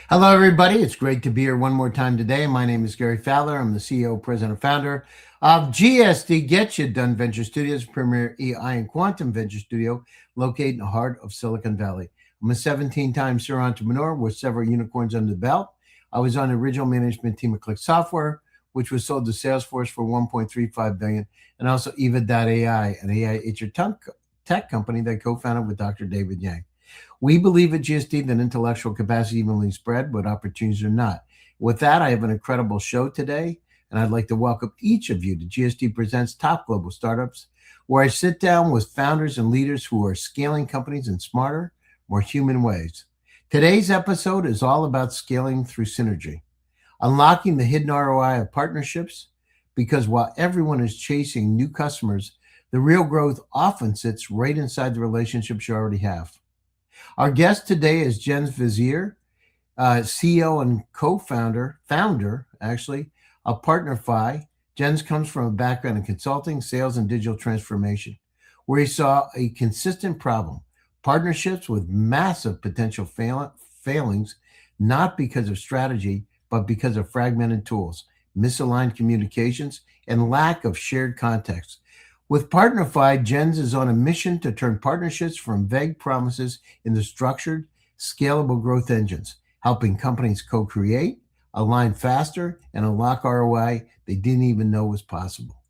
Hello, everybody. It's great to be here one more time today. My name is Gary Fowler. I'm the CEO, President, Founder of GSD Get You Done Venture Studios, premier AI and quantum venture studio located in the heart of Silicon Valley. I'm a 17-time serial entrepreneur with several unicorns under the belt. I was on the original management team of Click Software, which was sold to Salesforce for $1.35 billion, and also Eva.ai, an AI HR tech company that I co-founded with Dr. David Yang. We believe at GSD that intellectual capacity evenly spread, but opportunities are not. With that, I have an incredible show today, and I'd like to welcome each of you to GSD Presents Top Global Startups, where I sit down with founders and leaders who are scaling companies in smarter, more human ways. Today's episode is all about scaling through synergy, unlocking the hidden ROI of partnerships, because while everyone is chasing new customers, the real growth often sits right inside the relationships you already have. Our guest today is Jens Visser, CEO and founder actually, of Partnify. Jens comes from a background in consulting, sales, and digital transformation, where he saw a consistent problem: partnerships with massive potential failings, not because of strategy, but because of fragmented tools, misaligned communications, and lack of shared context. With Partnify, Jens is on a mission to turn partnerships from vague promises into structured, scalable growth engines, helping companies co-create, align faster, and unlock ROI they didn't even know was possible.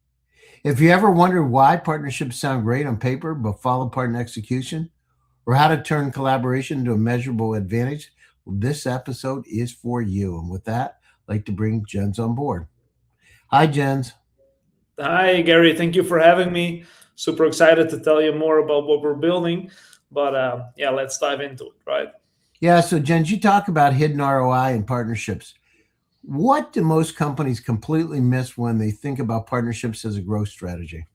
If you ever wondered why partnerships sound great on paper but fall apart in execution, or how to turn collaboration into a measurable advantage, well, this episode is for you. And with that, I'd like to bring Jens on board. Hi, Jens. Hi, Gary. Thank you for having me. Super excited to tell you more about what we're building. But yeah, let's dive into it, right? Yeah, so Jens, you talk about hidden ROI and partnerships. What do most companies completely miss when they think about partnerships as a growth strategy?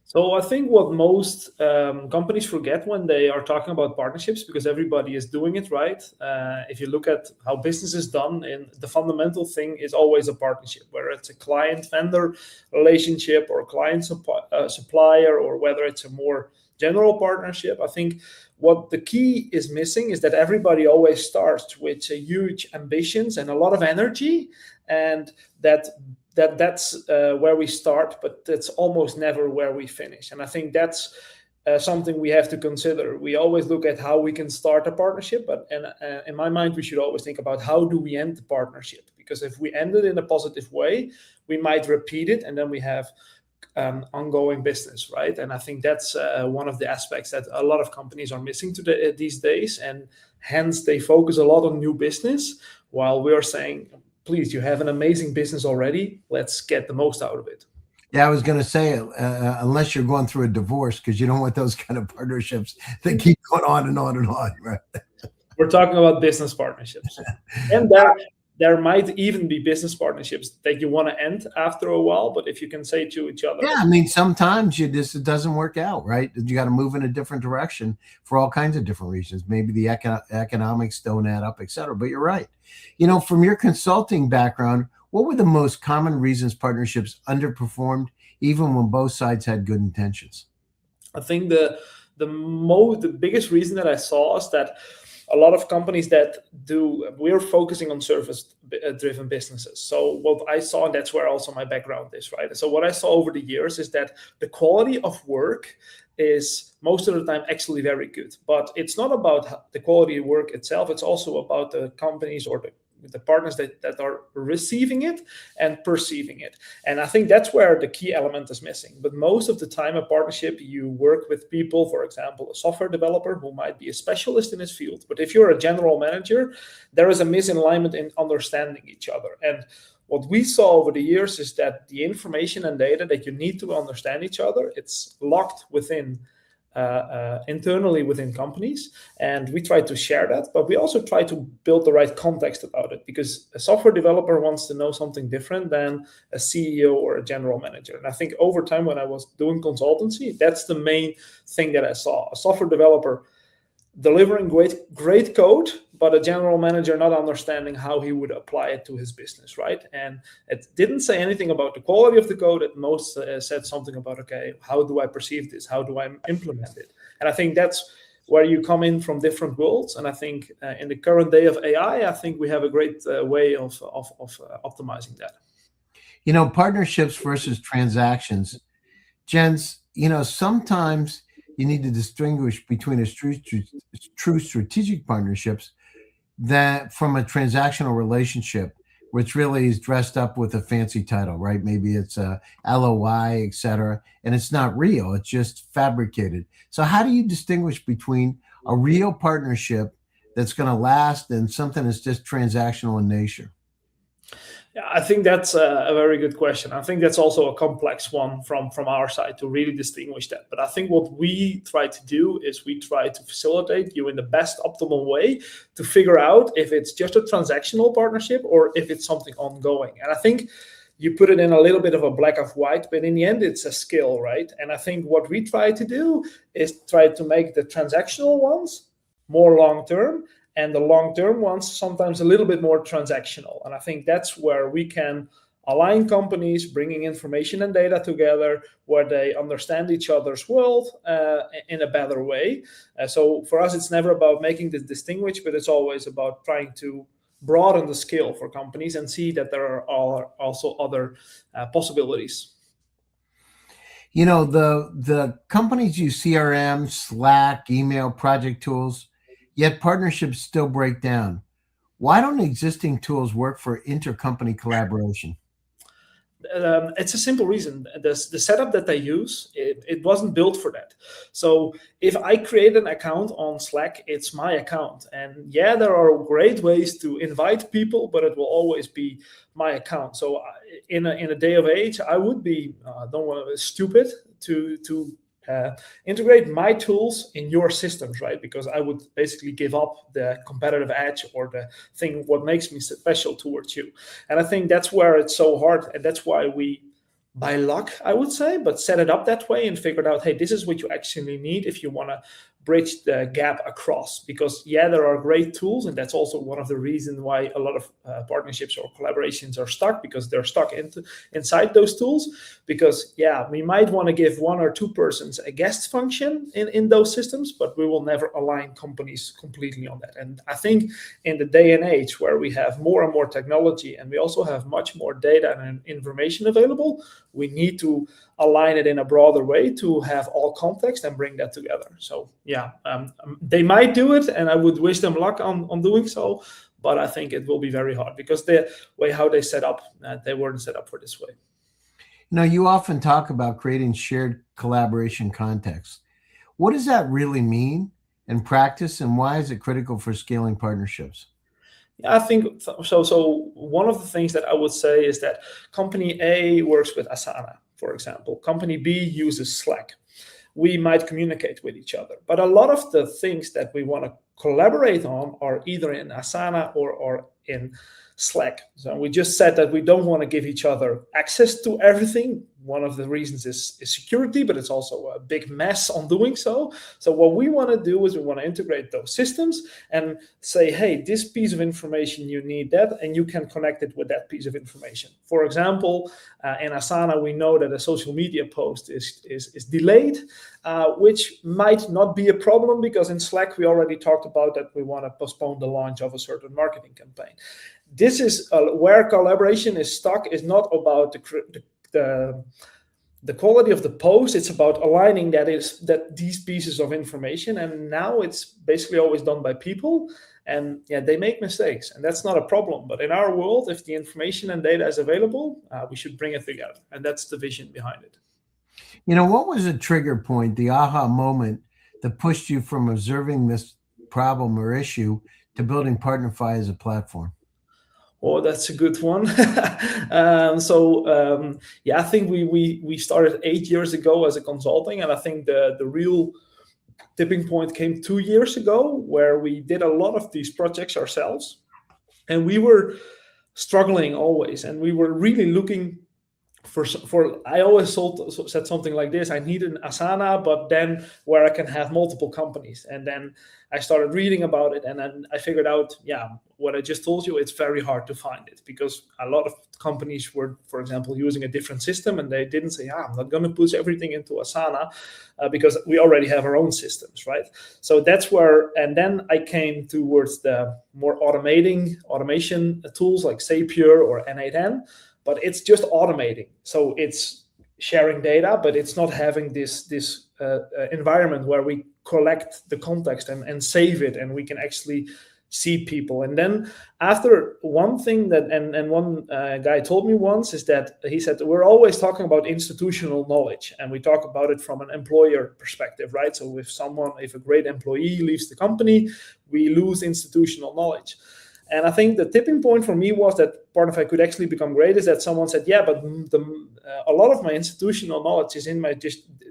So I think what most companies forget when they are talking about partnerships, because everybody is doing it, right? If you look at how business is done, and the fundamental thing is always a partnership, whether it's a client-vendor relationship or client-supplier, or whether it's a more general partnership. I think what the key is missing is that everybody always starts with a huge ambitions and a lot of energy, and that's where we start, but that's almost never where we finish. And I think that's something we have to consider. We always look at how we can start a partnership, but in my mind, we should always think about how do we end the partnership? Because if we end it in a positive way, we might repeat it, and then we have ongoing business, right? And I think that's one of the aspects that a lot of companies are missing these days, and hence they focus a lot on new business, while we are saying, please, you have an amazing business already. Let's get the most out of it. Yeah, I was going to say, unless you're going through a divorce, because you don't want those kind of partnerships that keep going on and on and on, right? We're talking about business partnerships. And there might even be business partnerships that you want to end after a while, but if you can say to each other. Yeah, I mean, sometimes it doesn't work out, right? You got to move in a different direction for all kinds of different reasons. Maybe the economics don't add up, et cetera. But you're right. From your consulting background, what were the most common reasons partnerships underperformed, even when both sides had good intentions? I think the biggest reason that I saw is that a lot of companies we're focusing on service driven businesses. So what I saw, and that's where also my background is, right? So what I saw over the years is that the quality of work is most of the time actually very good, but it's not about the quality of work itself. It's also about the companies or the partners that are receiving it and perceiving it. And I think that's where the key element is missing. But most of the time, a partnership, you work with people, for example, a software developer who might be a specialist in his field. But if you're a general manager, there is a misalignment in understanding each other. And what we saw over the years is that the information and data that you need to understand each other, it's locked within internally within companies, and we try to share that, but we also try to build the right context about it, because a software developer wants to know something different than a CEO or a general manager. And I think over time, when I was doing consultancy, that's the main thing that I saw: a software developer delivering great code, but a general manager not understanding how he would apply it to his business, right? And it didn't say anything about the quality of the code. At most said something about, okay, how do I perceive this? How do I implement it? And I think that's where you come in from different worlds. And I think in the current day of AI, I think we have a great way of optimizing that. Partnerships versus transactions. Jens, sometimes you need to distinguish between a true strategic partnerships that from a transactional relationship, which really is dressed up with a fancy title, right? Maybe it's a LOI, et cetera, and it's not real. It's just fabricated. So how do you distinguish between a real partnership that's going to last and something that's just transactional in nature? Yeah, I think that's a very good question. I think that's also a complex one from our side to really distinguish that. But I think what we try to do is we try to facilitate you in the best optimal way to figure out if it's just a transactional partnership or if it's something ongoing. And I think you put it in a little bit of a black or white, but in the end, it's a skill, right? And I think what we try to do is try to make the transactional ones more long-term, and the long-term ones sometimes a little bit more transactional. And I think that's where we can align companies, bringing information and data together, where they understand each other's world in a better way. So for us, it's never about making this distinguish, but it's always about trying to broaden the scale for companies and see that there are also other possibilities. The companies use CRM, Slack, email, project tools, yet partnerships still break down. Why don't existing tools work for intercompany collaboration? It's a simple reason. The setup that they use, it wasn't built for that. So if I create an account on Slack, it's my account. And yeah, there are great ways to invite people, but it will always be my account. So in a day of age, I would be, don't want to be stupid to integrate my tools in your systems, right? Because I would basically give up the competitive edge or the thing what makes me special towards you. And I think that's where it's so hard, and that's why we, by luck, I would say, but set it up that way and figured out, hey, this is what you actually need if you want to bridge the gap across. Because yeah, there are great tools, and that's also one of the reasons why a lot of partnerships or collaborations are stuck, because they're stuck inside those tools. Because yeah, we might want to give one or two persons a guest function in those systems, but we will never align companies completely on that. And I think in the day and age where we have more and more technology and we also have much more data and information available, we need to align it in a broader way to have all context and bring that together. So yeah, they might do it, and I would wish them luck on doing so, but I think it will be very hard because the way how they set up, they weren't set up for this way. You often talk about creating shared collaboration context. What does that really mean in practice, and why is it critical for scaling partnerships? Yeah, I think so. So one of the things that I would say is that company A works with Asana, for example. Company B uses Slack. We might communicate with each other, but a lot of the things that we want to collaborate on are either in Asana or in Slack. So we just said that we don't want to give each other access to everything. One of the reasons is security, but it's also a big mess on doing so. So what we want to do is we want to integrate those systems and say, hey, this piece of information, you need that, and you can connect it with that piece of information. For example, in Asana, we know that a social media post is delayed, which might not be a problem because in Slack, we already talked about that we want to postpone the launch of a certain marketing campaign. This is where collaboration is stuck, is not about the quality of the post. It's about aligning that these pieces of information. And now it's basically always done by people. And yeah, they make mistakes, and that's not a problem. But in our world, if the information and data is available, we should bring it together. And that's the vision behind it. What was a trigger point, the aha moment that pushed you from observing this problem or issue to building Partnify as a platform? Oh, that's a good one. Yeah, I think we started 8 years ago as a consulting, and I think the real tipping point came 2 years ago, where we did a lot of these projects ourselves, and we were struggling always, and we were really looking I always said something like this: I need an Asana, but then where I can have multiple companies. And then I started reading about it, and then I figured out, yeah, what I just told you, it's very hard to find it, because a lot of companies were, for example, using a different system, and they didn't say, I'm not going to push everything into Asana because we already have our own systems, right? So that's where, and then I came towards the more automation tools like Zapier or N8N, but it's just automating. So it's sharing data, but it's not having this environment where we collect the context and save it, and we can actually see people. And then after one thing that, and one guy told me once, is that he said, we're always talking about institutional knowledge, and we talk about it from an employer perspective, right? So if a great employee leaves the company, we lose institutional knowledge. And I think the tipping point for me was that Partnify could actually become great, is that someone said, yeah, but a lot of my institutional knowledge is in my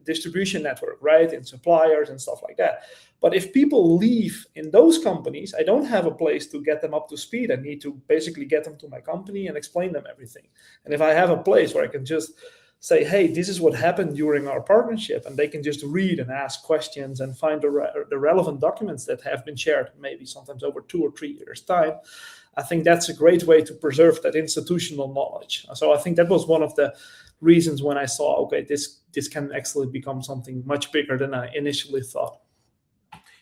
distribution network, right? In suppliers and stuff like that. But if people leave in those companies, I don't have a place to get them up to speed. I need to basically get them to my company and explain them everything. And if I have a place where I can just say, hey, this is what happened during our partnership, and they can just read and ask questions and find the relevant documents that have been shared, maybe sometimes over 2 or 3 years' time, I think that's a great way to preserve that institutional knowledge. So I think that was one of the reasons when I saw, okay, this can actually become something much bigger than I initially thought.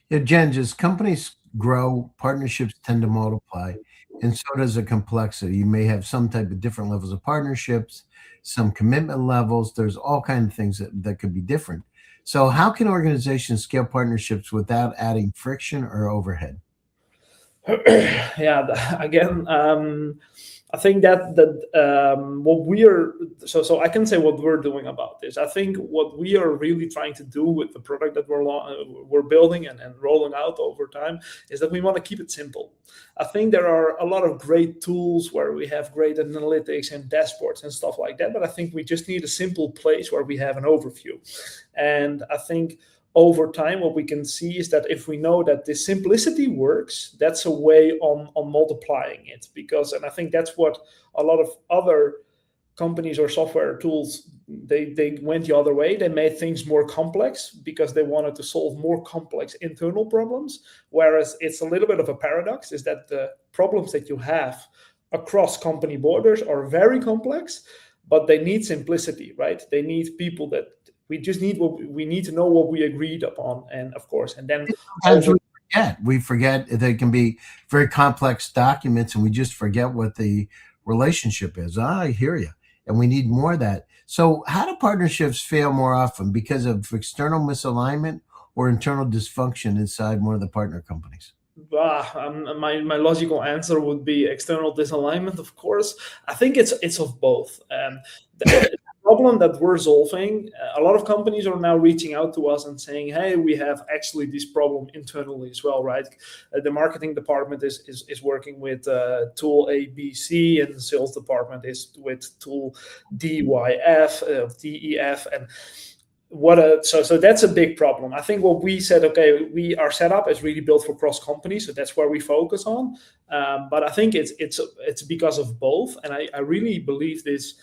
Yeah, Jen, as companies grow, partnerships tend to multiply, and so does the complexity. You may have some type of different levels of partnerships, some commitment levels. There's all kinds of things that could be different. So how can organizations scale partnerships without adding friction or overhead? Yeah, again, I think that what we are, so I can say what we're doing about this. I think what we are really trying to do with the product that we're building and rolling out over time is that we want to keep it simple. I think there are a lot of great tools where we have great analytics and dashboards and stuff like that, but I think we just need a simple place where we have an overview. And I think over time, what we can see is that if we know that the simplicity works, that's a way on multiplying it. And I think that's what a lot of other companies or software tools, they went the other way. They made things more complex because they wanted to solve more complex internal problems. Whereas it's a little bit of a paradox, is that the problems that you have across company borders are very complex, but they need simplicity, right? They need people that we need to know what we agreed upon, and of course, and then we forget they can be very complex documents, and we just forget what the relationship is. I hear you, and we need more of that. So, how do partnerships fail more often? Because of external misalignment or internal dysfunction inside one of the partner companies? My logical answer would be external disalignment, of course. I think it's of both. The problem that we're solving, a lot of companies are now reaching out to us and saying, hey, we have actually this problem internally as well, right? The marketing department is working with tool ABC, and the sales department is with tool DEF, and so that's a big problem. I think what we said, okay, our setup is really built for cross company, so that's where we focus on. But I think it's because of both, and I really believe this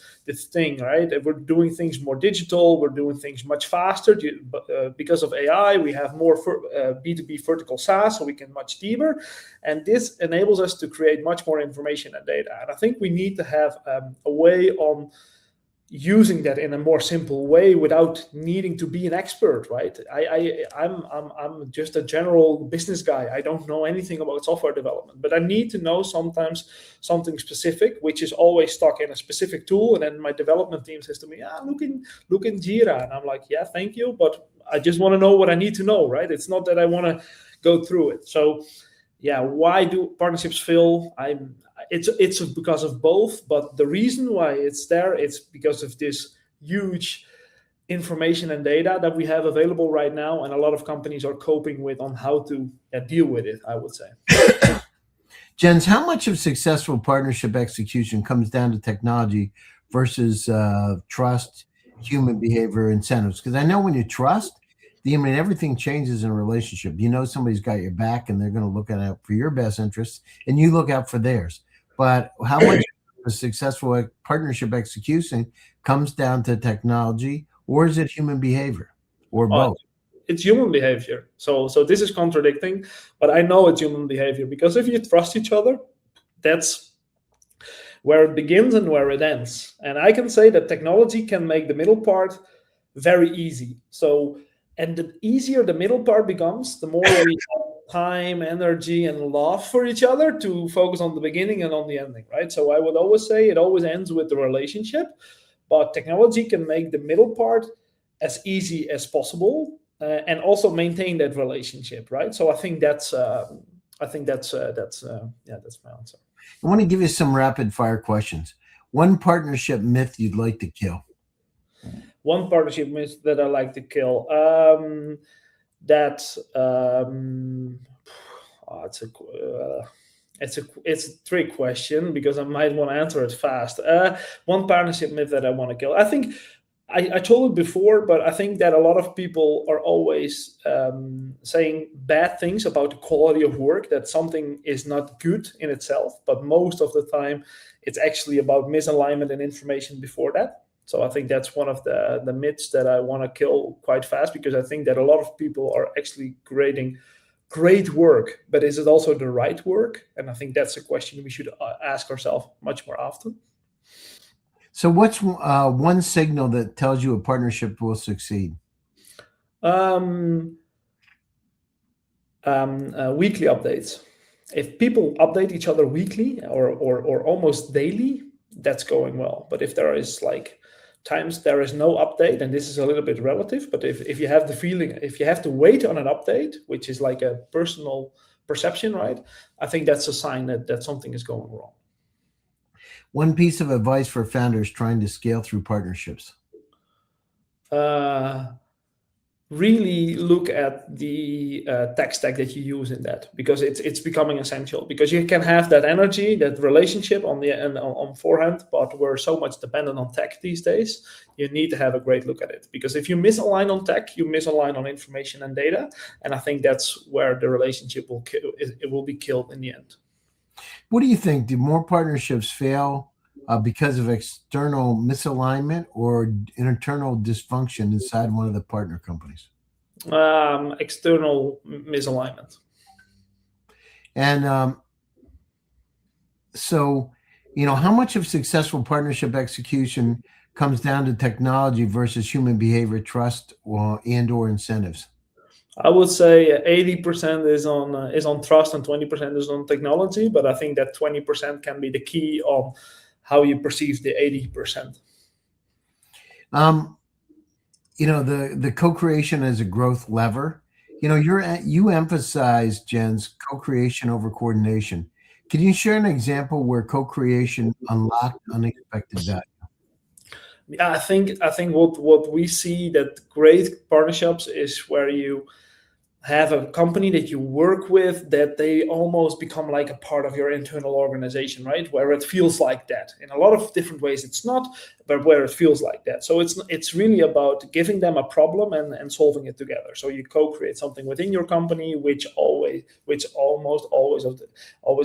thing, right? We're doing things more digital, we're doing things much faster. Because of AI, we have more B2B vertical SaaS, so we can much deeper, and this enables us to create much more information and data. And I think we need to have a way on using that in a more simple way without needing to be an expert, right? I'm just a general business guy. I don't know anything about software development, but I need to know sometimes something specific, which is always stuck in a specific tool. And then my development team says to me, look in Jira. And I'm like, yeah, thank you. But I just want to know what I need to know, right? It's not that I want to go through it. So yeah, why do partnerships fail? It's because of both, but the reason why it's because of this huge information and data that we have available right now, and a lot of companies are coping with on how to deal with it, I would say. Jens, how much of successful partnership execution comes down to technology versus trust, human behavior, incentives? Because I know when you trust, everything changes in a relationship. You know somebody's got your back, and they're going to look out for your best interests, and you look out for theirs. But how much a successful partnership execution comes down to technology, or is it human behavior, or both? It's human behavior. So this is contradicting, but I know it's human behavior, because if you trust each other, that's where it begins and where it ends. And I can say that technology can make the middle part very easy. And the easier the middle part becomes, the more we have time, energy, and love for each other to focus on the beginning and on the ending, right? So I would always say it always ends with the relationship, but technology can make the middle part as easy as possible, and also maintain that relationship, right? So I think that's that's my answer. I want to give you some rapid fire questions. One partnership myth you'd like to kill. One partnership myth that I like to kill. It's a trick question, because I might want to answer it fast. One partnership myth that I want to kill. I think I told it before, but I think that a lot of people are always saying bad things about the quality of work, that something is not good in itself, but most of the time it's actually about misalignment and information before that. So I think that's one of the myths that I want to kill quite fast, because I think that a lot of people are actually creating great work, but is it also the right work? And I think that's a question we should ask ourselves much more often. So what's one signal that tells you a partnership will succeed? Weekly updates. If people update each other weekly or almost daily, that's going well. But if there is times there is no update, and this is a little bit relative, but if you have the feeling, if you have to wait on an update, which is like a personal perception, right? I think that's a sign that something is going wrong. One piece of advice for founders trying to scale through partnerships. Really look at the tech stack that you use in that, because it's becoming essential, because you can have that energy, that relationship on forehand, but we're so much dependent on tech these days. You need to have a great look at it, because if you misalign on tech, you misalign on information and data, and I think that's where the relationship will be killed in the end. What do you think? Do more partnerships fail because of external misalignment or internal dysfunction inside one of the partner companies? External misalignment. And so, how much of successful partnership execution comes down to technology versus human behavior, trust, or incentives? I would say 80% is on trust and 20% is on technology, but I think that 20% can be the key on how you perceive the 80%. The co-creation as a growth lever. You emphasize, Jens, co-creation over coordination. Can you share an example where co-creation unlocked unexpected value? Yeah, I think what we see that great partnerships is where you have a company that you work with, that they almost become like a part of your internal organization, right? Where it feels like that. In a lot of different ways it's not, but where it feels like that. So it's really about giving them a problem and solving it together. So you co-create something within your company, which almost always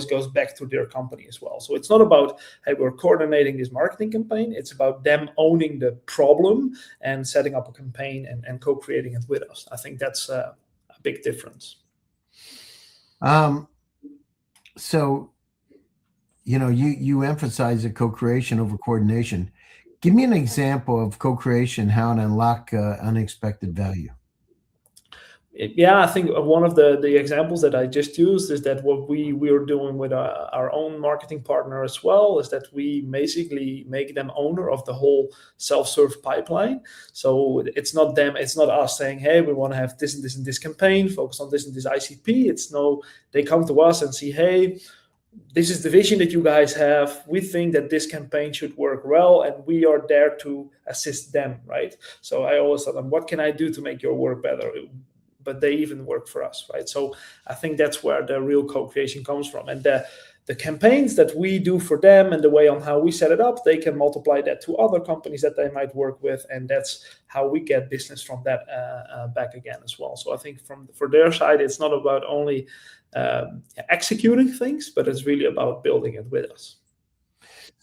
goes back to their company as well. So it's not about, hey, we're coordinating this marketing campaign. It's about them owning the problem and setting up a campaign and co-creating it with us. I think that's big difference. So, you emphasize the co-creation over coordination. Give me an example of co-creation, how it unlock unexpected value. Yeah, I think one of the examples that I just used is that what we are doing with our own marketing partner as well is that we basically make them owner of the whole self-serve pipeline. So it's not us saying, hey, we want to have this and this and this campaign, focus on this and this ICP. They come to us and see, hey, this is the vision that you guys have. We think that this campaign should work well, and we are there to assist them, right? So I always tell them, what can I do to make your work better? But they even work for us, right? So I think that's where the real co-creation comes from. And the campaigns that we do for them and the way on how we set it up, they can multiply that to other companies that they might work with. And that's how we get business from that back again as well. So I think for their side, it's not about only executing things, but it's really about building it with us.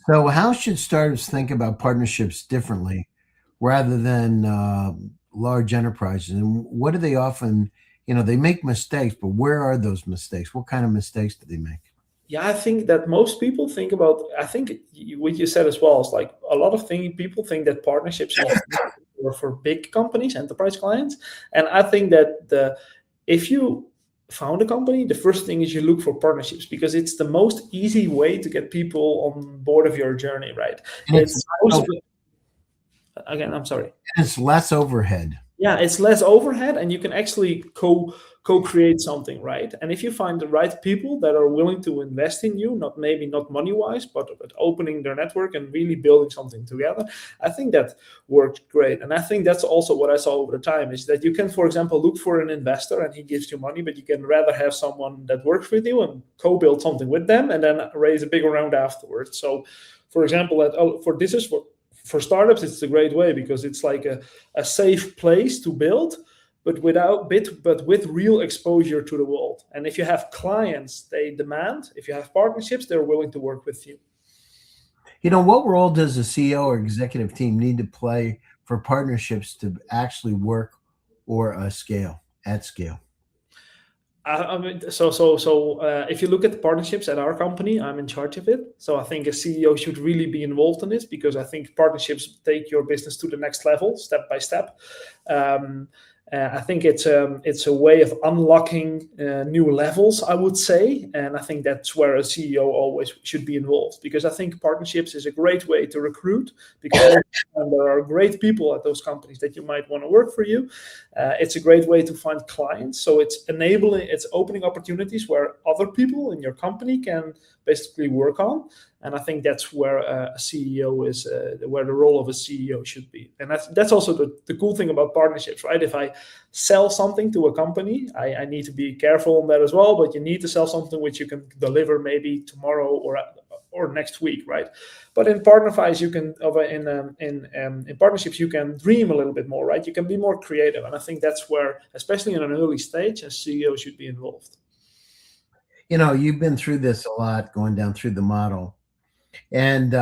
So, how should startups think about partnerships differently rather than large enterprises? And what do they often, they make mistakes, but where are those mistakes? What kind of mistakes do they make? Yeah, I think that most people think about. I think what you said as well is like a lot of people think that partnerships is for big companies, enterprise clients, and I think that if you found a company, the first thing is you look for partnerships because it's the most easy way to get people on board of your journey, right? And it's It's most of it, again, I'm sorry. it's less overhead. Yeah, it's less overhead and you can actually co-create something, right? And if you find the right people that are willing to invest in you, not maybe not money wise, but opening their network and really building something together, I think that works great. And I think that's also what I saw over the time is that you can, for example, look for an investor and he gives you money, but you can rather have someone that works with you and co-build something with them and then raise a bigger round afterwards. So for example, for startups, it's a great way because it's like a safe place to build, but with real exposure to the world. And if you have clients, they demand. If you have partnerships, they're willing to work with you. What role does a CEO or executive team need to play for partnerships to actually work or at scale? I mean, if you look at the partnerships at our company, I'm in charge of it. So I think a CEO should really be involved in this because I think partnerships take your business to the next level, step by step. I think it's a way of unlocking new levels, I would say, and I think that's where a CEO always should be involved because I think partnerships is a great way to recruit because there are great people at those companies that you might want to work for you. It's a great way to find clients, so it's opening opportunities where other people in your company can basically work on. And I think that's where a CEO is, where the role of a CEO should be. And that's also the cool thing about partnerships, right? If I sell something to a company, I need to be careful on that as well. But you need to sell something which you can deliver maybe tomorrow or next week, right? But in Partnify, in partnerships, you can dream a little bit more, right? You can be more creative. And I think that's where, especially in an early stage, a CEO should be involved. You've been through this a lot, going down through the model. And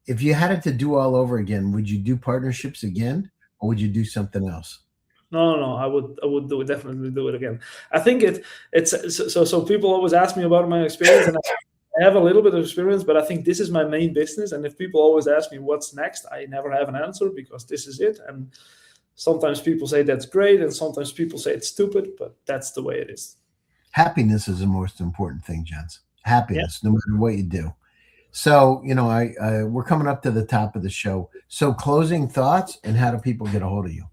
if you had it to do all over again, would you do partnerships again, or would you do something else? No, I would definitely do it again. I think it's so people always ask me about my experience, and I have a little bit of experience, but I think this is my main business. And if people always ask me what's next, I never have an answer because this is it. And sometimes people say that's great, and sometimes people say it's stupid, but that's the way it is. Happiness is the most important thing, Jens. Happiness, Yeah. no matter what you do. So, we're coming up to the top of the show. So, closing thoughts, and how do people get a hold of you?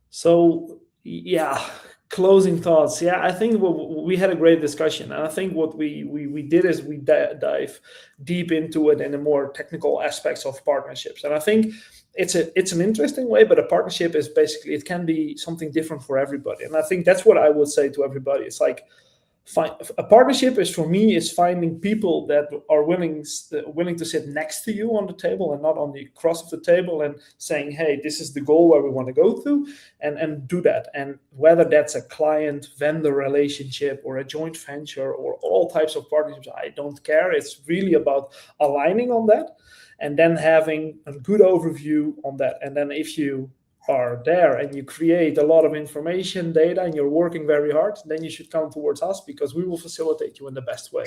So yeah, closing thoughts. Yeah, I think we had a great discussion, and I think what we did is we dive deep into it in the more technical aspects of partnerships. And I think it's an interesting way, but a partnership is basically it can be something different for everybody. And I think that's what I would say to everybody. It's like a partnership is for me is finding people that are willing to sit next to you on the table and not on the cross of the table and saying, hey, this is the goal where we want to go to, and do that. And whether that's a client vendor relationship or a joint venture or all types of partnerships, I don't care. It's really about aligning on that and then having a good overview on that. And then if you are there and you create a lot of information, data, and you're working very hard, then you should come towards us because we will facilitate you in the best way.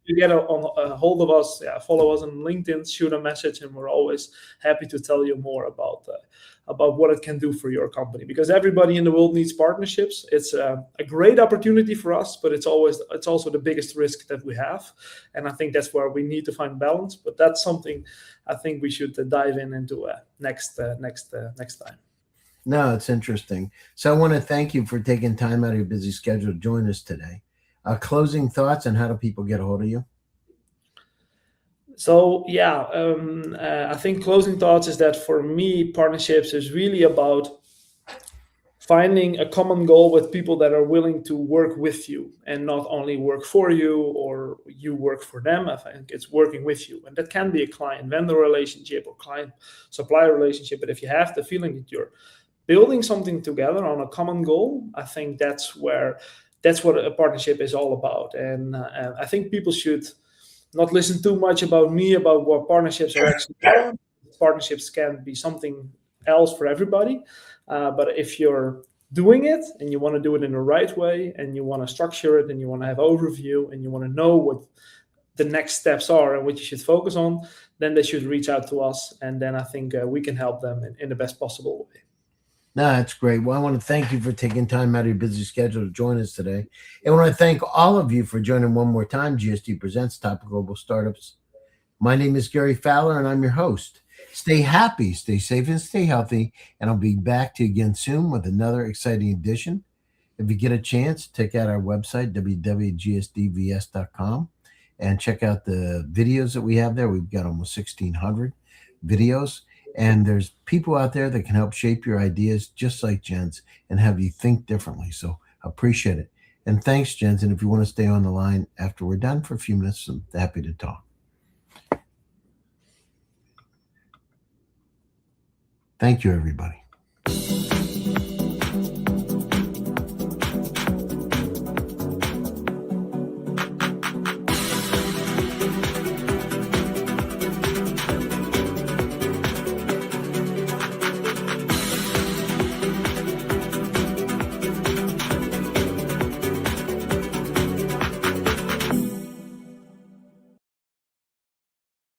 You get a hold of us, follow us on LinkedIn, shoot a message, and we're always happy to tell you more about what it can do for your company. Because everybody in the world needs partnerships. It's a great opportunity for us, but it's also the biggest risk that we have. And I think that's where we need to find balance. But that's something I think we should dive into next time. No, it's interesting. So, I want to thank you for taking time out of your busy schedule to join us today. Closing thoughts, and how do people get a hold of you? So I think closing thoughts is that for me, partnerships is really about finding a common goal with people that are willing to work with you and not only work for you or you work for them. I think it's working with you. And that can be a client-vendor relationship or client-supplier relationship. But if you have the feeling that you're building something together on a common goal, I think that's what a partnership is all about. And I think people should not listen too much about me, about what partnerships are actually about. Partnerships can be something else for everybody. But if you're doing it and you want to do it in the right way, and you want to structure it, and you want to have overview, and you want to know what the next steps are and what you should focus on, then they should reach out to us. And then I think we can help them in the best possible way. No, that's great. Well, I want to thank you for taking time out of your busy schedule to join us today. And I want to thank all of you for joining one more time. GSD Presents Top Global Startups. My name is Gary Fowler, and I'm your host. Stay happy, stay safe, and stay healthy. And I'll be back to you again soon with another exciting edition. If you get a chance, check out our website, www.gsdvs.com, and check out the videos that we have there. We've got almost 1,600 videos. And there's people out there that can help shape your ideas just like Jens and have you think differently. So appreciate it. And thanks, Jens. And if you want to stay on the line after we're done for a few minutes, I'm happy to talk. Thank you, everybody.